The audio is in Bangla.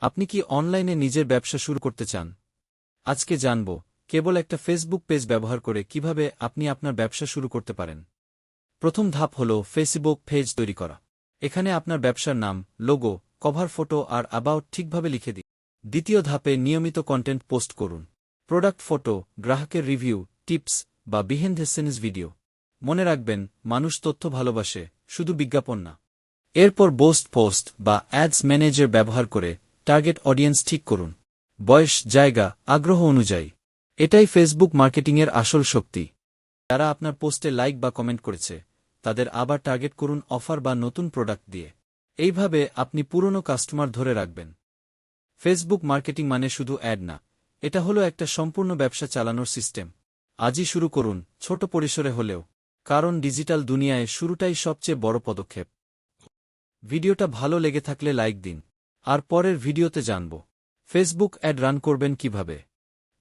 আপনি কি অনলাইনে নিজের ব্যবসা শুরু করতে চান? আজকে জানব কেবল একটা ফেসবুক পেজ ব্যবহার করে কিভাবে আপনি আপনার ব্যবসা শুরু করতে পারেন। প্রথম ধাপ হল ফেসবুক পেজ তৈরি করা। এখানে আপনার ব্যবসার নাম, লোগো, কভার ফটো আর অ্যাবাউট ঠিকভাবে লিখে দিন। দ্বিতীয় ধাপে নিয়মিত কন্টেন্ট পোস্ট করুন। প্রোডাক্ট ফটো, গ্রাহকের রিভিউ, টিপস বা বিহাইন্ড দ্য সিনস ভিডিও। মনে রাখবেন, মানুষ তথ্য ভালোবাসে, শুধু বিজ্ঞাপন না। এরপর পোস্ট বা অ্যাডস ম্যানেজার ব্যবহার করে টার্গেট অডিয়েন্স ঠিক করুন। বয়স, জায়গা, আগ্রহ অনুযায়ী। এটাই ফেসবুক মার্কেটিংয়ের আসল শক্তি। যারা আপনার পোস্টে লাইক বা কমেন্ট করেছে, তাদের আবার টার্গেট করুন অফার বা নতুন প্রোডাক্ট দিয়ে। এইভাবে আপনি পুরনো কাস্টমার ধরে রাখবেন। ফেসবুক মার্কেটিং মানে শুধু অ্যাড না, এটা হলো একটা সম্পূর্ণ ব্যবসা চালানোর সিস্টেম। আজই শুরু করুন, ছোট পরিসরে হলেও। কারণ ডিজিটাল দুনিয়ায় শুরুটাই সবচেয়ে বড় পদক্ষেপ। ভিডিওটা ভালো লেগে থাকলে লাইক দিন। আর পরের ভিডিওতে জানব ফেসবুক অ্যাড রান করবেন কিভাবে।